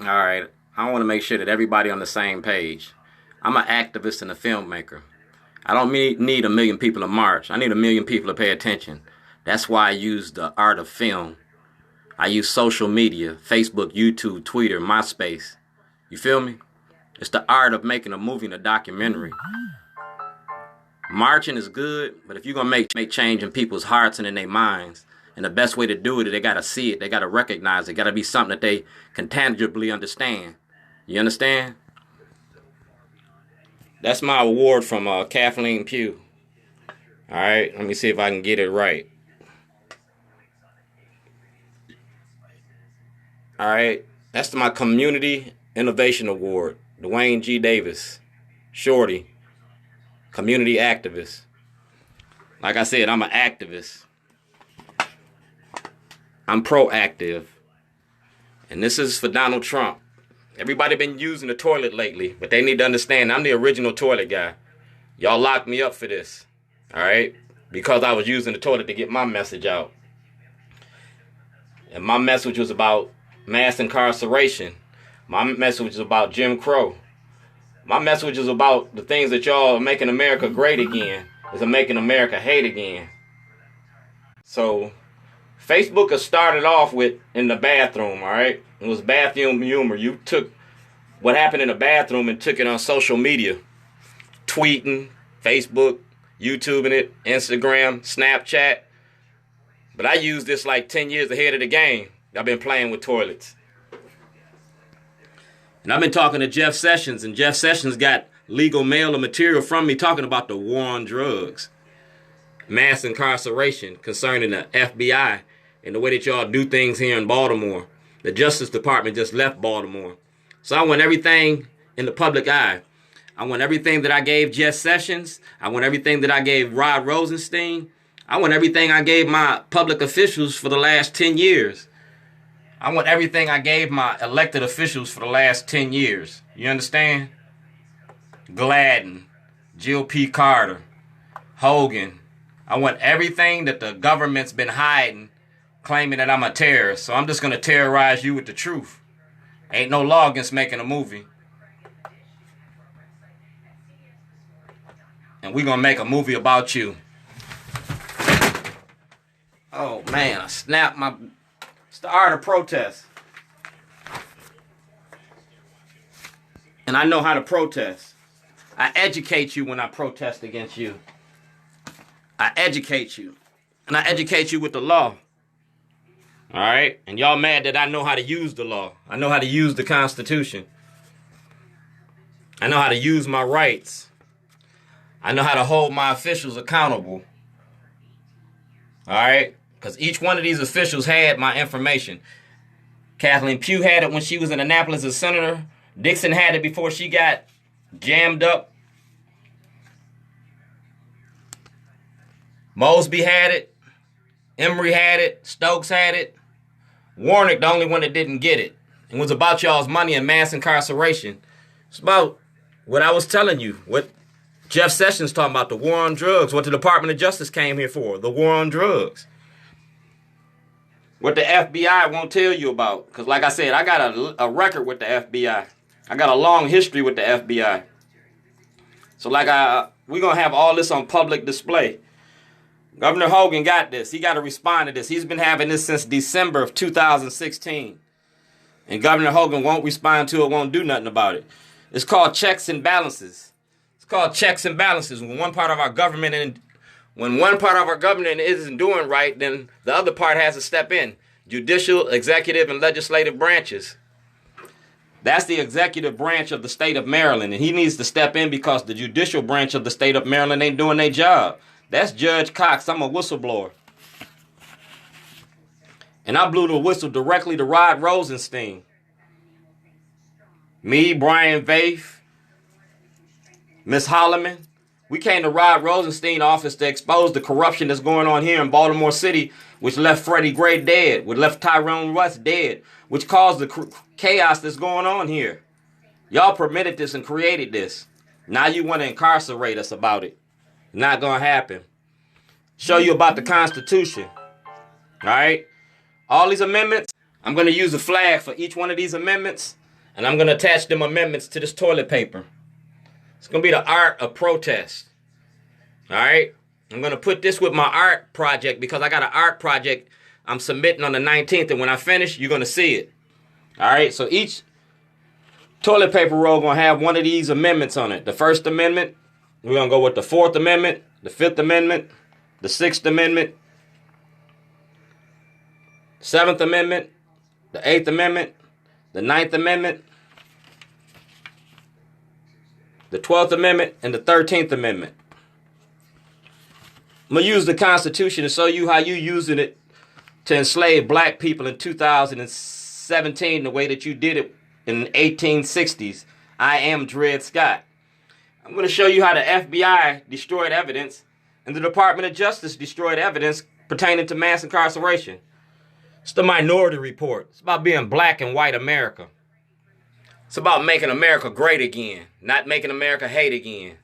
All right. I want to make sure that everybody on the same page. I'm an activist and a filmmaker. I don't need a million people to march. I need a million people to pay attention. That's why I use the art of film. I use social media, Facebook, YouTube, Twitter, MySpace. You feel me? It's the art of making a movie and a documentary. Marching is good, but if you're going to make change in people's hearts and in their minds, and the best way to do it is they got to see it, they got to recognize it, got to be something that they can tangibly understand. You understand? That's my award from Kathleen Pugh. All right, let me see if I can get it right. All right, that's my Community Innovation Award, Dwayne G. Davis, Shorty, community activist. Like I said, I'm an activist. I'm proactive. And this is for Donald Trump. Everybody been using the toilet lately, but they need to understand I'm the original toilet guy. Y'all locked me up for this, all right? Because I was using the toilet to get my message out. And my message was about mass incarceration. My message was about Jim Crow. My message is about the things that y'all are making America great again. Is making America hate again. So, Facebook has started off with in the bathroom, all right? It was bathroom humor. You took what happened in the bathroom and took it on social media. Tweeting, Facebook, YouTubing it, Instagram, Snapchat. But I used this like 10 years ahead of the game. I've been playing with toilets. And I've been talking to Jeff Sessions, and Jeff Sessions got legal mail or material from me talking about the war on drugs, mass incarceration concerning the FBI and the way that y'all do things here in Baltimore. The Justice Department just left Baltimore. So I want everything in the public eye. I want everything that I gave Jeff Sessions. I want everything that I gave Rod Rosenstein. I want everything I gave my public officials for the last 10 years. I want everything I gave my elected officials for the last 10 years. You understand? Gladden, Jill P. Carter, Hogan. I want everything that the government's been hiding, claiming that I'm a terrorist. So I'm just going to terrorize you with the truth. Ain't no law against making a movie. And we're going to make a movie about you. Oh, man, I snapped my... It's the art of protest. And I know how to protest. I educate you when I protest against you. I educate you. And I educate you with the law. All right? And y'all mad that I know how to use the law. I know how to use the Constitution. I know how to use my rights. I know how to hold my officials accountable. All right? Because each one of these officials had my information. Kathleen Pugh had it when she was in Annapolis as senator. Dixon had it before she got jammed up. Mosby had it. Emory had it. Stokes had it. Warnock, the only one that didn't get it. It was about y'all's money and mass incarceration. It's about what I was telling you. What Jeff Sessions talking about, the war on drugs. What the Department of Justice came here for. The war on drugs. What the FBI won't tell you about. Because like I said, I got a record with the FBI. I got a long history with the FBI. So like we're going to have all this on public display. Governor Hogan got this. He got to respond to this. He's been having this since December of 2016. And Governor Hogan won't respond to it, won't do nothing about it. It's called checks and balances. It's called checks and balances. When one part of our government isn't doing right, then the other part has to step in. Judicial, executive, and legislative branches. That's the executive branch of the state of Maryland, and he needs to step in because the judicial branch of the state of Maryland ain't doing their job. That's Judge Cox. I'm a whistleblower. And I blew the whistle directly to Rod Rosenstein. Me, Brian Vaith, Miss Holloman. We came to Rod Rosenstein's office to expose the corruption that's going on here in Baltimore City, which left Freddie Gray dead, which left Tyrone West dead, which caused the chaos that's going on here. Y'all permitted this and created this. Now you want to incarcerate us about it. Not going to happen. Show you about the Constitution. All right? All these amendments, I'm going to use a flag for each one of these amendments. And I'm going to attach them amendments to this toilet paper. It's going to be the art of protest. All right? I'm going to put this with my art project because I got an art project I'm submitting on the 19th. And when I finish, you're going to see it. All right? So each toilet paper roll going to have one of these amendments on it. The First Amendment, we're going to go with the Fourth Amendment, the Fifth Amendment, the Sixth Amendment, Seventh Amendment, the Eighth Amendment, the Ninth Amendment, the 12th Amendment, and the 13th Amendment. I'm going to use the Constitution to show you how you using it to enslave black people in 2017 the way that you did it in the 1860s. I am Dred Scott. I'm going to show you how the FBI destroyed evidence and the Department of Justice destroyed evidence pertaining to mass incarceration. It's the Minority Report. It's about being black and white America. It's about making America great again, not making America hate again.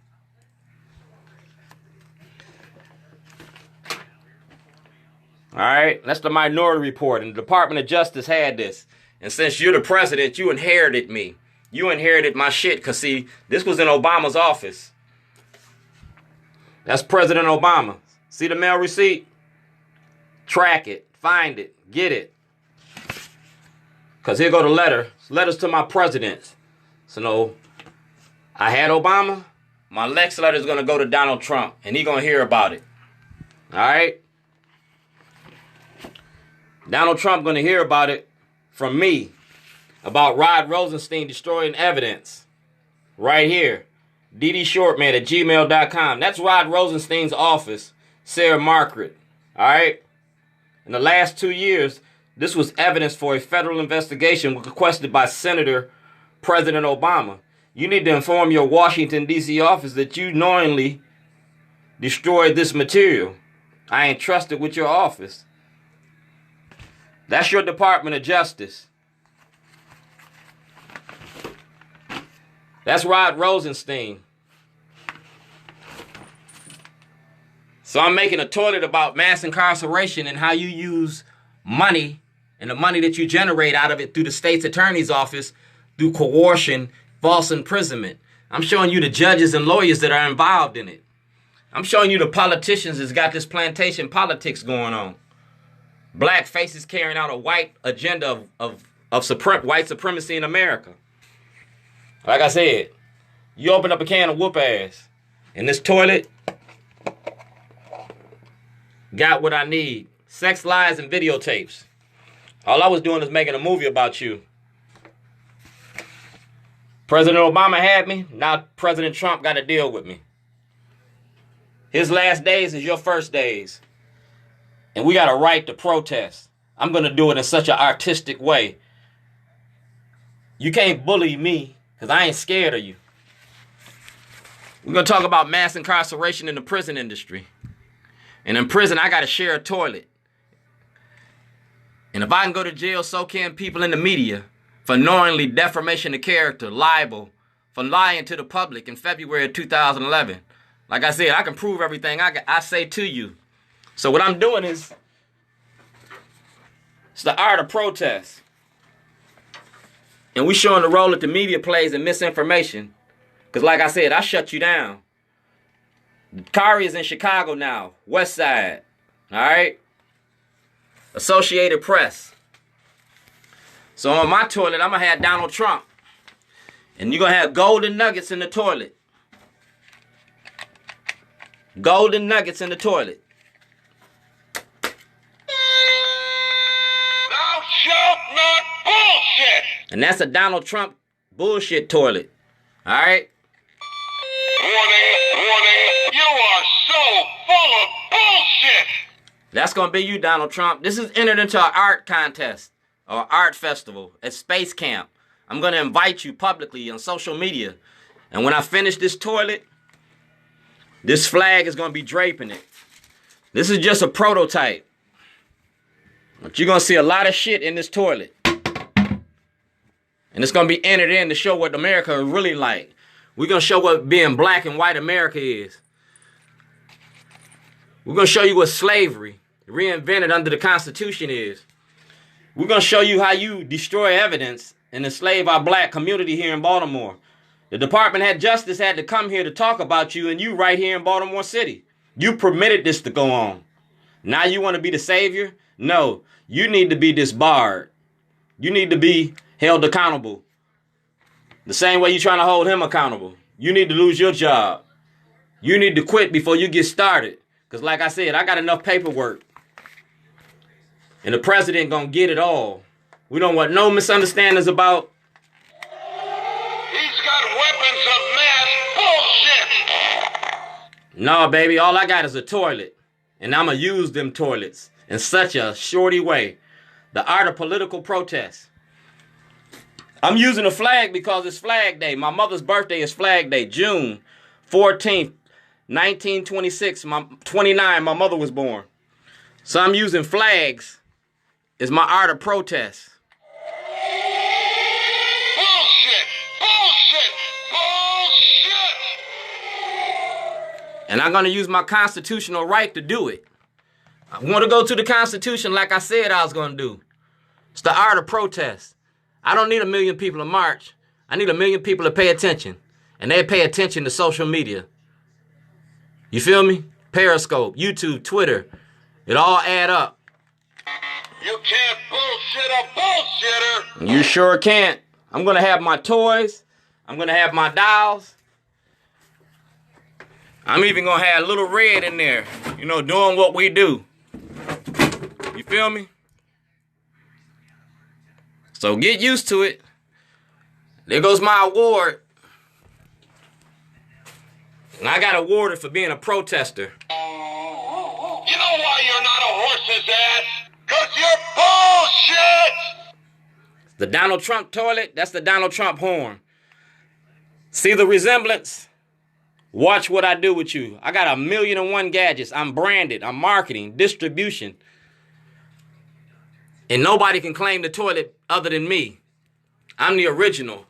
All right, that's the Minority Report, and the Department of Justice had this. And since you're the president, you inherited me. You inherited my shit, because, see, this was in Obama's office. That's President Obama. See the mail receipt? Track it, find it, get it. Because here go the letter. Letters to my presidents. So, no, I had Obama. My next letter is going to go to Donald Trump, and he's going to hear about it. All right? Donald Trump going to hear about it from me, about Rod Rosenstein destroying evidence. Right here. ddshortman@gmail.com. That's Rod Rosenstein's office, Sarah Margaret. All right? In the last 2 years, this was evidence for a federal investigation requested by Senator President Obama. You need to inform your Washington, D.C. office that you knowingly destroyed this material. I ain't trusted with your office. That's your Department of Justice. That's Rod Rosenstein. So I'm making a toilet about mass incarceration and how you use money and the money that you generate out of it through the state's attorney's office, through coercion, false imprisonment. I'm showing you the judges and lawyers that are involved in it. I'm showing you the politicians that's got this plantation politics going on. Black faces carrying out a white agenda of white supremacy in America. Like I said, you open up a can of whoop ass. And this toilet got what I need. Sex, lies, and videotapes. All I was doing is making a movie about you. President Obama had me. Now President Trump got to deal with me. His last days is your first days. And we got a right to protest. I'm going to do it in such an artistic way. You can't bully me because I ain't scared of you. We're going to talk about mass incarceration in the prison industry. And in prison, I got to share a toilet. And if I can go to jail, so can people in the media for knowingly defamation of character, libel, for lying to the public in February of 2011. Like I said, I can prove everything I say to you. So what I'm doing is, it's the art of protest. And we showing the role that the media plays in misinformation. Because like I said, I shut you down. Kari is in Chicago now, West Side. All right? Associated Press. So on my toilet, I'm going to have Donald Trump. And you're going to have golden nuggets in the toilet. Golden nuggets in the toilet. Thou shalt not bullshit. And that's a Donald Trump bullshit toilet. All right? Warning, you are so full of bullshit. That's going to be you, Donald Trump. This is entered into an art contest or art festival at Space Camp. I'm going to invite you publicly on social media. And when I finish this toilet, this flag is going to be draping it. This is just a prototype. But you're going to see a lot of shit in this toilet. And it's going to be entered in to show what America is really like. We're going to show what being black and white America is. We're going to show you what slavery, reinvented under the Constitution, is. We're going to show you how you destroy evidence and enslave our black community here in Baltimore. The Department of Justice had to come here to talk about you, and you right here in Baltimore City. You permitted this to go on. Now you want to be the savior? No, you need to be disbarred. You need to be held accountable. The same way you're trying to hold him accountable. You need to lose your job. You need to quit before you get started. Because like I said, I got enough paperwork. And the president gonna get it all. We don't want no misunderstandings about. He's got weapons of mass bullshit. No, baby, all I got is a toilet. And I'ma use them toilets in such a shorty way. The art of political protest. I'm using a flag because it's Flag Day. My mother's birthday is Flag Day, June 14th, 1926. 29, my mother was born. So I'm using flags as my art of protest. Bullshit! Bullshit! Bullshit! And I'm going to use my constitutional right to do it. I want to go to the Constitution like I said I was going to do. It's the art of protest. I don't need 1 million people to march. I need 1 million people to pay attention. And they pay attention to social media. You feel me? Periscope, YouTube, Twitter. It all add up. You can't bullshit a bullshitter. You sure can't. I'm going to have my toys. I'm going to have my dolls. I'm even going to have Little Red in there. You know, doing what we do. You feel me? So get used to it. There goes my award. And I got awarded for being a protester. You know why you're not a horse's ass? 'Cause you're bullshit! The Donald Trump toilet, that's the Donald Trump horn. See the resemblance? Watch what I do with you. I got 1,000,001 gadgets. I'm branded. I'm marketing, distribution. And nobody can claim the toilet other than me. I'm the original.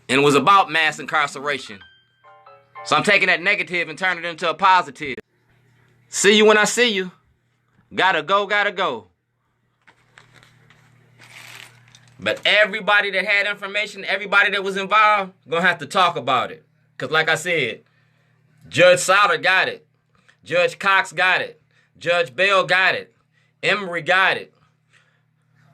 And it was about mass incarceration. So I'm taking that negative and turning it into a positive. See you when I see you. Gotta go, gotta go. But everybody that had information, everybody that was involved, gonna have to talk about it. Because like I said, Judge Sauter got it. Judge Cox got it. Judge Bell got it. Emory got it.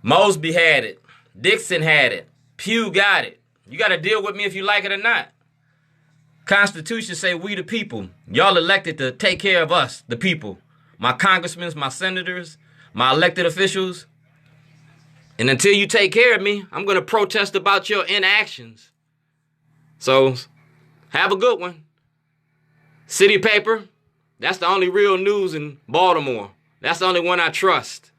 Mosby had it. Dixon had it. Pugh got it. You got to deal with me if you like it or not. Constitution say we the people. Y'all elected to take care of us, the people. My congressmen, my senators, my elected officials. And until you take care of me, I'm going to protest about your inactions. So, have a good one. City paper, that's the only real news in Baltimore. That's the only one I trust.